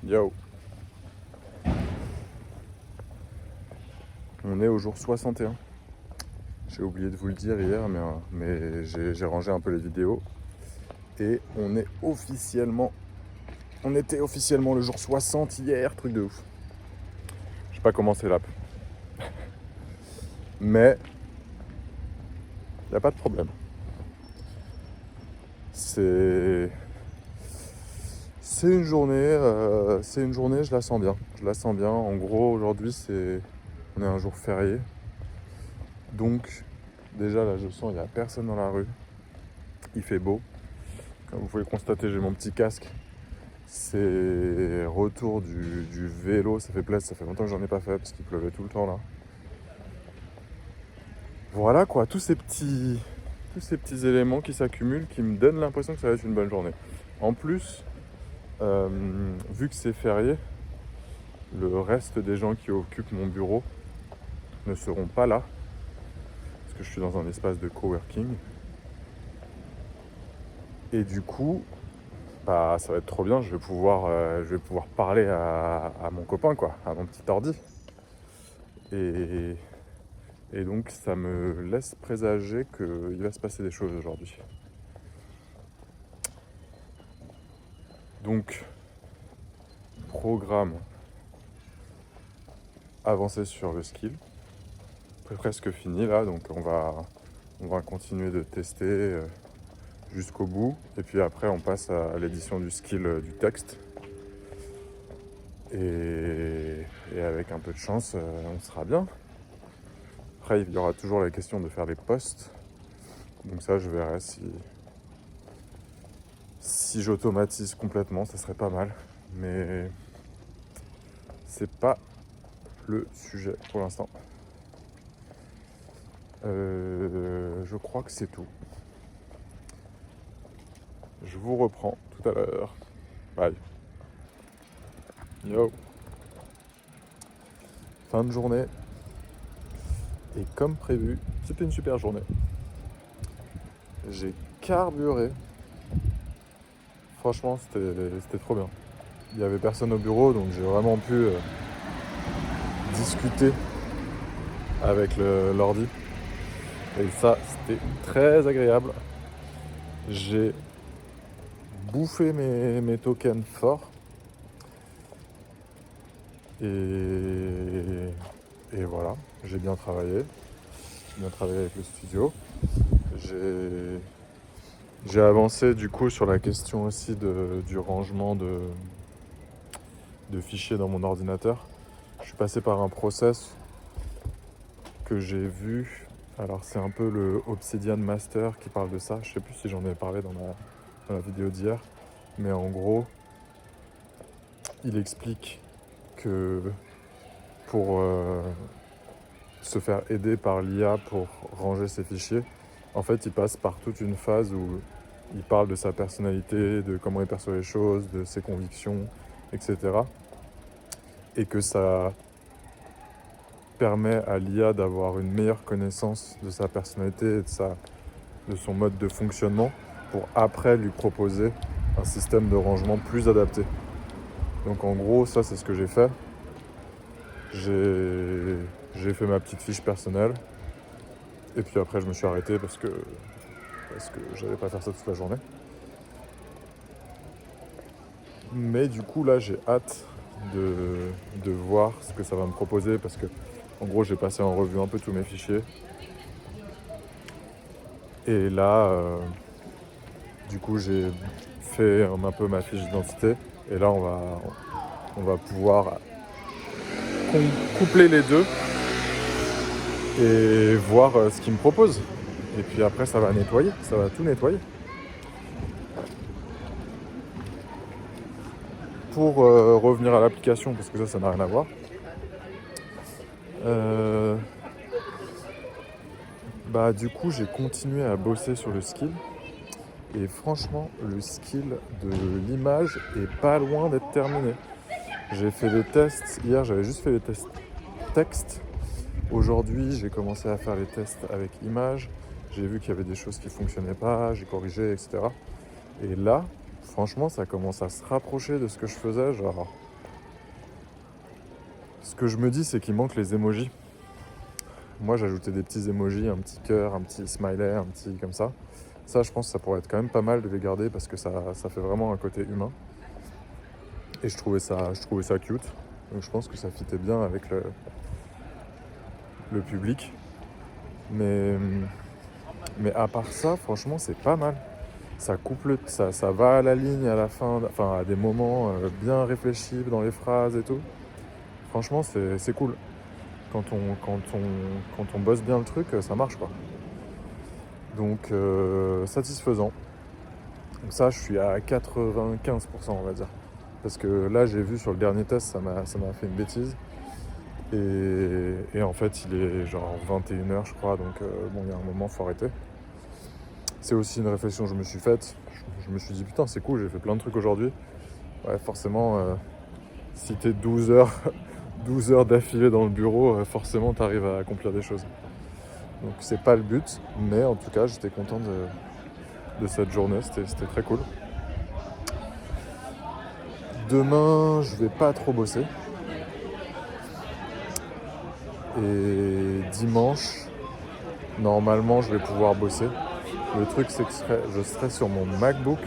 Yo. On est au jour 61. J'ai oublié de vous le dire hier, mais j'ai rangé un peu les vidéos. Et on était officiellement le jour 60 hier, truc de ouf. Je sais pas comment c'est l'app. Mais y a pas de problème. C'est une journée, je la sens bien. Je la sens bien. En gros, aujourd'hui, on est un jour férié. Donc, déjà là, je sens qu'il n'y a personne dans la rue. Il fait beau. Comme vous pouvez le constater, j'ai mon petit casque. C'est retour du vélo, ça fait plaisir, ça fait longtemps que j'en ai pas fait parce qu'il pleuvait tout le temps là. Voilà quoi, tous ces petits éléments qui s'accumulent, qui me donnent l'impression que ça va être une bonne journée. En plus, vu que c'est férié, le reste des gens qui occupent mon bureau ne seront pas là, parce que je suis dans un espace de coworking. Et du coup, bah, ça va être trop bien, je vais pouvoir parler à mon copain, quoi, à mon petit ordi. Et donc ça me laisse présager qu'il va se passer des choses aujourd'hui. Donc, programme avancé sur le skill. Presque fini là, donc on va continuer de tester jusqu'au bout. Et puis après on passe à l'édition du skill du texte. Et avec un peu de chance, on sera bien. Après, il y aura toujours la question de faire les posts. Donc ça, je verrai si j'automatise complètement, ça serait pas mal. Mais c'est pas le sujet pour l'instant. Je crois que c'est tout. Je vous reprends tout à l'heure. Bye. Yo. Fin de journée. Et comme prévu, c'était une super journée. J'ai carburé. Franchement, c'était trop bien. Il n'y avait personne au bureau, donc j'ai vraiment pu discuter avec l'ordi. Et ça, c'était très agréable. J'ai bouffé mes tokens forts. Et voilà, j'ai bien travaillé. J'ai bien travaillé avec le studio. J'ai avancé du coup sur la question aussi du rangement de fichiers dans mon ordinateur. Je suis passé par un process que j'ai vu. Alors c'est un peu le Obsidian Master qui parle de ça. Je sais plus si j'en ai parlé dans la vidéo d'hier. Mais en gros, il explique que pour se faire aider par l'IA pour ranger ses fichiers, en fait il passe par toute une phase où il parle de sa personnalité, de comment il perçoit les choses, de ses convictions, etc. Et que ça permet à l'IA d'avoir une meilleure connaissance de sa personnalité et de son mode de fonctionnement pour après lui proposer un système de rangement plus adapté. Donc en gros, ça c'est ce que j'ai fait. J'ai fait ma petite fiche personnelle et puis après je me suis arrêté parce que j'allais pas faire ça toute la journée. Mais du coup là j'ai hâte de voir ce que ça va me proposer parce que en gros j'ai passé en revue un peu tous mes fichiers. Et là du coup j'ai fait un peu ma fiche d'identité et là on va pouvoir coupler les deux et voir ce qu'il me propose. Et puis après ça va nettoyer, ça va tout nettoyer. Pour revenir à l'application, parce que ça n'a rien à voir. Du coup j'ai continué à bosser sur le skill. Et franchement, le skill de l'image est pas loin d'être terminé. J'ai fait des tests, hier j'avais juste fait les tests texte. Aujourd'hui j'ai commencé à faire les tests avec image. J'ai vu qu'il y avait des choses qui fonctionnaient pas, j'ai corrigé, etc. Et là, franchement, ça commence à se rapprocher de ce que je faisais. Genre, Ce que je me dis, c'est qu'il manque les emojis. Moi, j'ajoutais des petits emojis, un petit cœur, un petit smiley, un petit comme ça. Ça, je pense que ça pourrait être quand même pas mal de les garder parce que ça fait vraiment un côté humain. Et je trouvais ça cute. Donc je pense que ça fitait bien avec le public. Mais à part ça, franchement, c'est pas mal. Ça couple, ça va à la ligne à la fin, enfin à des moments bien réfléchis dans les phrases et tout. Franchement, c'est cool. Quand on bosse bien le truc, ça marche quoi. Donc satisfaisant. Donc ça, je suis à 95%, on va dire. Parce que là, j'ai vu sur le dernier test, ça m'a fait une bêtise. Et en fait, il est genre 21h, je crois. Donc bon, il y a un moment, faut arrêter. C'est aussi une réflexion que je me suis faite. Je me suis dit, putain, c'est cool, j'ai fait plein de trucs aujourd'hui. Ouais, forcément, si t'es 12 heures, 12 heures d'affilée dans le bureau, forcément, t'arrives à accomplir des choses. Donc c'est pas le but, mais en tout cas, j'étais content de cette journée, c'était très cool. Demain, je vais pas trop bosser. Et dimanche, normalement, je vais pouvoir bosser. Le truc, c'est que je serai sur mon MacBook.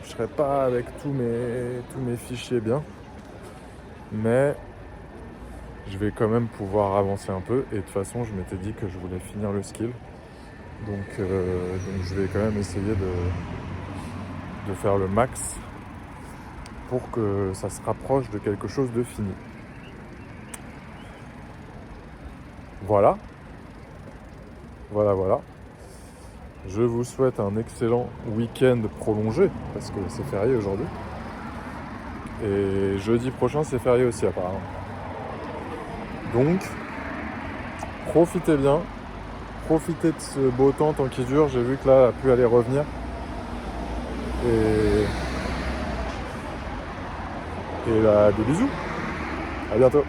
Je serai pas avec tous mes fichiers bien. Mais je vais quand même pouvoir avancer un peu. Et de toute façon, je m'étais dit que je voulais finir le skill. Donc je vais quand même essayer de faire le max pour que ça se rapproche de quelque chose de fini. Voilà. Je vous souhaite un excellent week-end prolongé, parce que c'est férié aujourd'hui. Et jeudi prochain, c'est férié aussi apparemment. Donc, profitez bien. Profitez de ce beau temps tant qu'il dure. J'ai vu que là, la pluie allait revenir. Et là, des bisous. À bientôt.